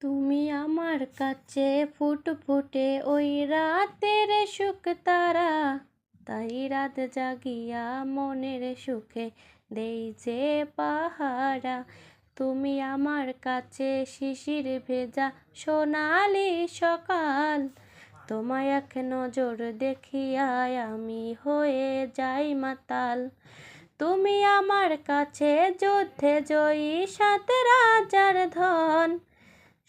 তুমি আমার কাছে ফুটফুটে ওই রাতের সুখ তারা, তাই রাত জাগিয়া মনের সুখে দেই যে পাহারা। তুমি আমার কাছে শিশির ভেজা সোনালি সকাল, তোমায় এক নজর দেখিয়ায় আমি হয়ে যাই মাতাল। তুমি আমার কাছে যুদ্ধে জয়ী ৭ রাজার ধন,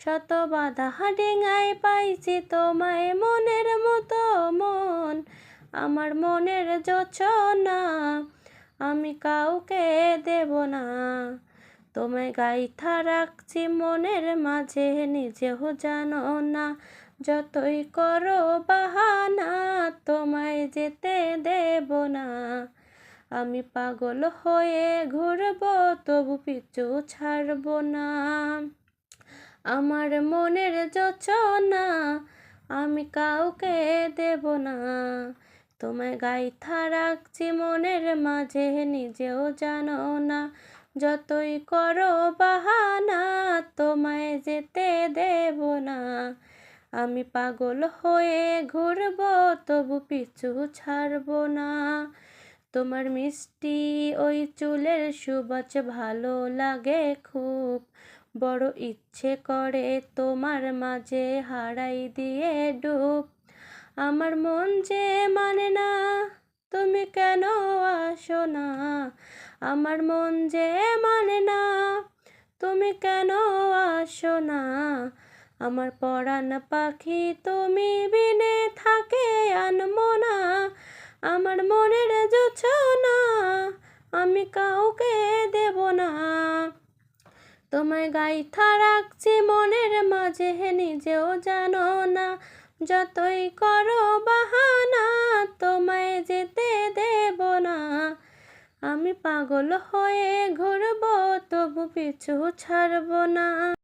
শত বাধা ডিঙায় পাইছি তোমায় মনের মতো মন। আমার মনের যোছনা আমি কাউকে দেব না, তোমায় গাইথা রাখছি মনের মাঝে নিজেও জানো না। যতই করো বাহানা তোমায় যেতে দেব না, আমি পাগল হয়ে ঘুরবো তবু পিছু ছাড়ব না। আমার মনের যোছনা আমি কাউকে দেব না, তোমায় গাইথা রাখছি মনের মাঝে নিজেও জানো না। যতই করো বাহানা তোমায় যেতে দেব না, আমি পাগল হয়ে ঘুরবো তবু পিছু ছাড়ব না। তোমার মিষ্টি ওই চুলের সুবাস ভালো লাগে খুব, বড় ইচ্ছে করে তোমার মাঝে হারাই দিয়ে ডুব। আমার মন যে মানে না তুমি কেন আসো না, আমার মন যে মানে না তুমি কেন আসো না। আমার পরাণ পাখি তুমি বিনে থাকে আনমনা, আমার মনের যোছনা আমি কাউকে দেব না, তোমায় গাইথা রাখছি মনের মাঝে নিজেও জানো না। যতই করো বাহানা তোমায় যেতে দেব না, আমি পাগল হয়ে ঘুরবো তবু পিছু ছাড়ব না।